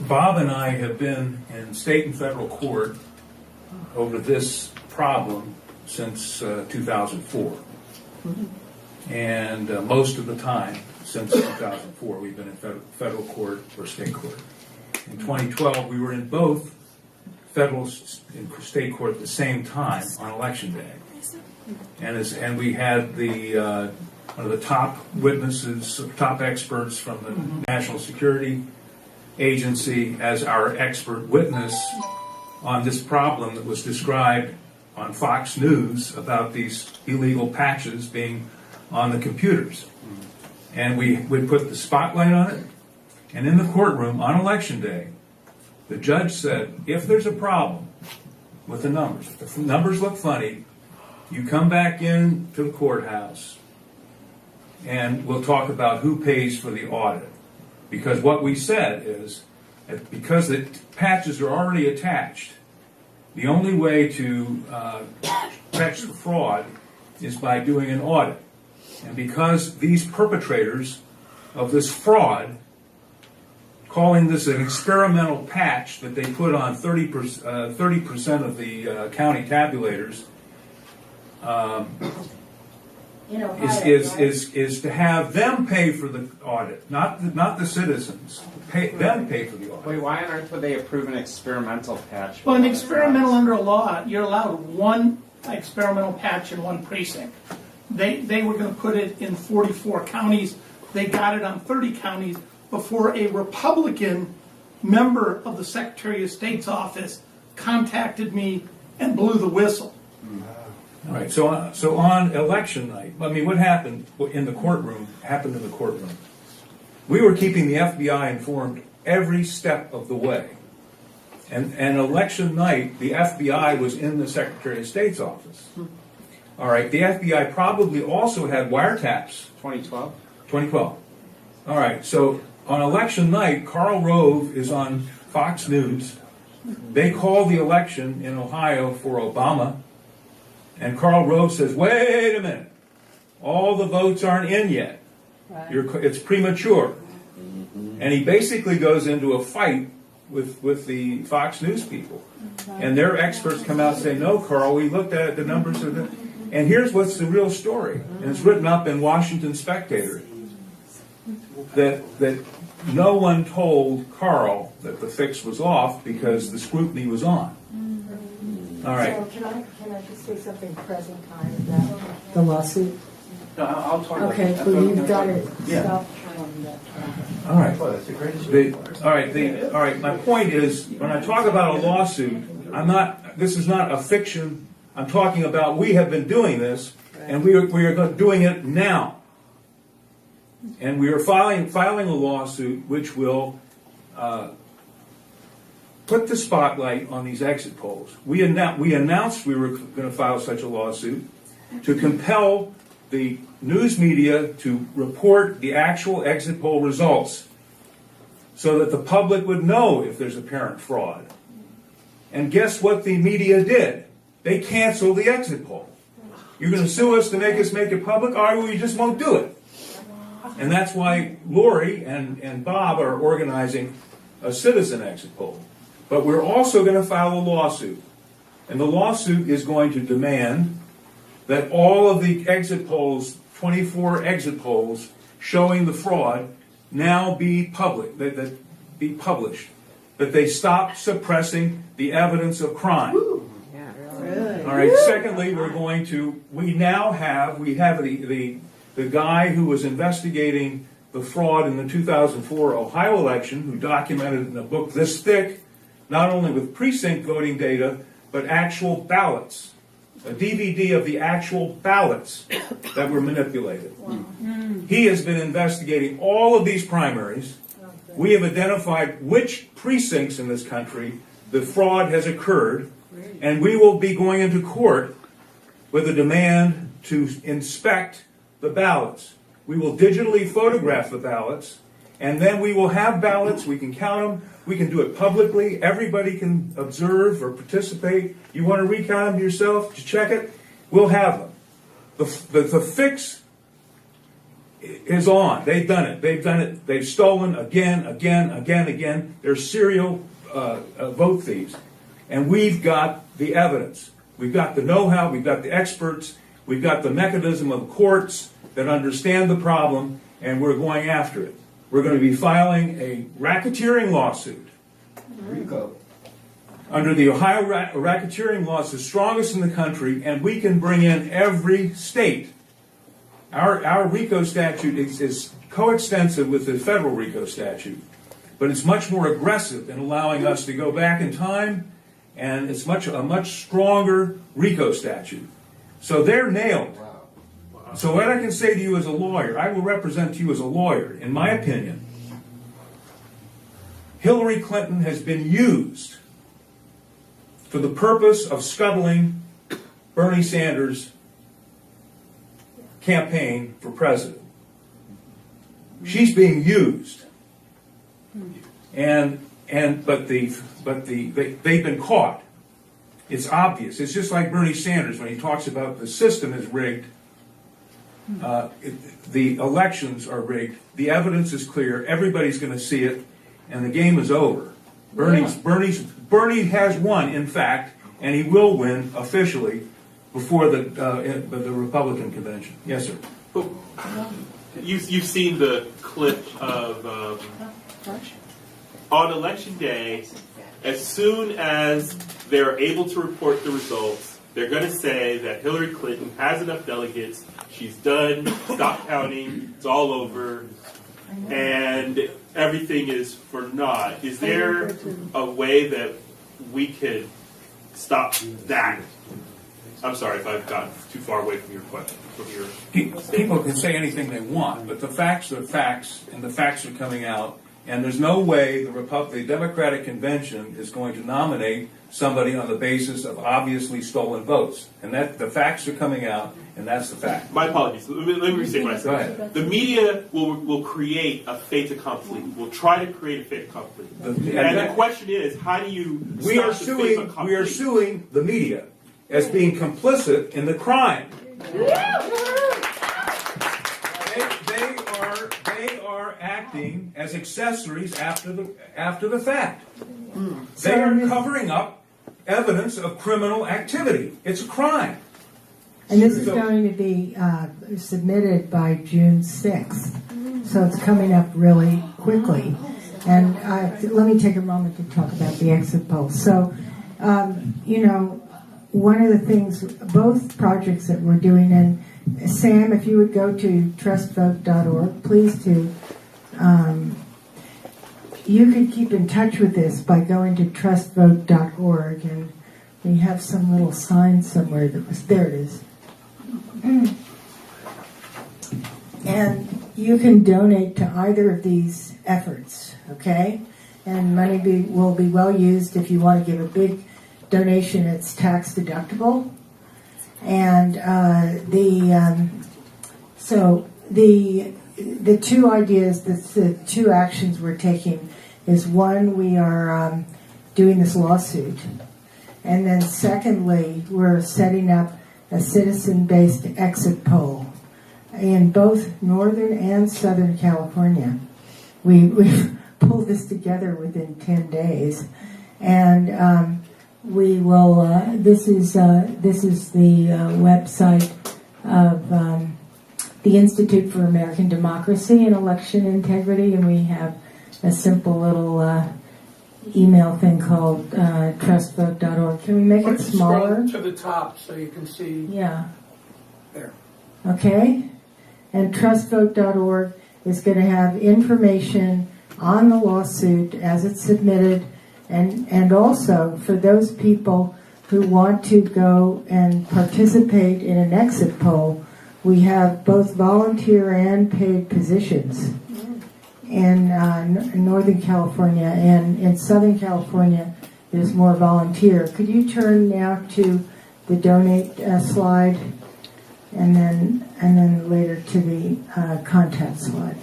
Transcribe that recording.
Bob and I have been in state and federal court over this problem since 2004. And most of the time since 2004, we've been in federal court or state court. In 2012, we were in both federal and state court at the same time on election day. And we had one of the top witnesses, top experts from the National Security Agency as our expert witness on this problem that was described on Fox News about these illegal patches being on the computers. And we put the spotlight on it, and in the courtroom on election day, the judge said, if there's a problem with the numbers, if the numbers look funny, you come back in to the courthouse and we'll talk about who pays for the audit. Because what we said is, that because the patches are already attached, the only way to catch the fraud is by doing an audit. And because these perpetrators of this fraud, calling this an experimental patch that they put on 30% of the county tabulators, is to have them pay for the audit, not the citizens. Them pay for the audit. Wait, why on earth would they approve an experimental patch? Well, an experimental under a law, you're allowed one experimental patch in one precinct. They were going to put it in 44 counties. They got it on 30 counties before a Republican member of the Secretary of State's office contacted me and blew the whistle. All right, so on election night, I mean, what happened in the courtroom happened in the courtroom. We were keeping the FBI informed every step of the way. And election night, the FBI was in the Secretary of State's office. All right, the FBI probably also had wiretaps. 2012? 2012. All right, so on election night, Karl Rove is on Fox News. They call the election in Ohio for Obama. And Karl Rove says, wait a minute, all the votes aren't in yet. Right. It's premature. And he basically goes into a fight with the Fox News people. And their experts come out and say, no, Karl, we looked at it, the numbers are the... And here's what's the real story. And it's written up in Washington Spectator. That no one told Karl that the fix was off because the scrutiny was on. All right. So can I just say something present time about the lawsuit? No, I'll talk about Okay, that. well, you've got to Yeah. stop on that. All right. Oh, that's a great issue. All right. My point is, when I talk about a lawsuit, this is not a fiction. I'm talking about we have been doing this, and we are doing it now. And we are filing a lawsuit which will put the spotlight on these exit polls. We announced we were going to file such a lawsuit to compel the news media to report the actual exit poll results so that the public would know if there's apparent fraud. And guess what the media did? They canceled the exit poll. You're going to sue us to make it public, or we just won't do it. And that's why Lori and Bob are organizing a citizen exit poll. But we're also going to file a lawsuit. And the lawsuit is going to demand that all of the exit polls, 24 exit polls showing the fraud, now be public, that be published. That they stop suppressing the evidence of crime. Really? All right. Secondly, we have the guy who was investigating the fraud in the 2004 Ohio election, who documented in a book this thick, not only with precinct voting data, but actual ballots. A DVD of the actual ballots that were manipulated. Wow. He has been investigating all of these primaries. We have identified which precincts in this country the fraud has occurred, and we will be going into court with a demand to inspect the ballots. We will digitally photograph the ballots, and then we will have ballots. We can count them. We can do it publicly. Everybody can observe or participate. You want to recount them yourself to check it? We'll have them. The fix is on. They've done it. They've done it. They've stolen again. They're serial vote thieves. And we've got the evidence. We've got the know-how. We've got the experts. We've got the mechanism of courts that understand the problem, and we're going after it. We're going to be filing a racketeering lawsuit. RICO. Under the Ohio racketeering law, it's the strongest in the country, and we can bring in every state. Our RICO statute is coextensive with the federal RICO statute, but it's much more aggressive in allowing us to go back in time, and it's a much stronger RICO statute. So they're nailed. So what I can say to you as a lawyer, I will represent to you as a lawyer, in my opinion, Hillary Clinton has been used for the purpose of scuttling Bernie Sanders' campaign for president. She's being used, but they've been caught. It's obvious. It's just like Bernie Sanders when he talks about the system is rigged. The elections are rigged. The evidence is clear. Everybody's going to see it, and the game is over. Bernie has won, in fact, and he will win officially before the Republican convention. Yes, sir. You've seen the clip of on election day. As soon as they're able to report the results, they're going to say that Hillary Clinton has enough delegates. She's done. Stop counting. It's all over. And everything is for naught. Is there a way that we could stop that? I'm sorry if I've gotten too far away from your question. People can say anything they want, but the facts are facts, and the facts are coming out. And there's no way the Democratic convention is going to nominate somebody on the basis of obviously stolen votes. And that the facts are coming out, and that's the fact. My apologies. Let me restate what I said. Go ahead. The media will create a fait accompli. Will try to create a fait accompli. And the question is, how do you We are stop the fait suing. accompli? We are suing the media as being complicit in the crime. They are acting as accessories after the fact. They are covering up evidence of criminal activity. It's a crime. And this is going to be submitted by June 6th. So it's coming up really quickly. And let me take a moment to talk about the exit poll. So, one of the things, both projects that we're doing, and Sam, if you would go to trustvote.org, please do. You can keep in touch with this by going to trustvote.org, and we have some little sign somewhere that was, there it is. And you can donate to either of these efforts, okay? And money will be well used. If you want to give a big donation, it's tax deductible. And the two ideas, the two actions we're taking is, one, we are doing this lawsuit, and then secondly, we're setting up a citizen-based exit poll in both Northern and Southern California. We've pulled this together within 10 days, and we will. This is the website of the Institute for American Democracy and Election Integrity, and we have a simple little email thing called trustvote.org. Can we make it smaller? Scroll to the top so you can see. Yeah. There. Okay. And trustvote.org is going to have information on the lawsuit as it's submitted, and also for those people who want to go and participate in an exit poll, we have both volunteer and paid positions in Northern California, and in Southern California there's more volunteer. Could you turn now to the donate slide, and then later to the contact slide?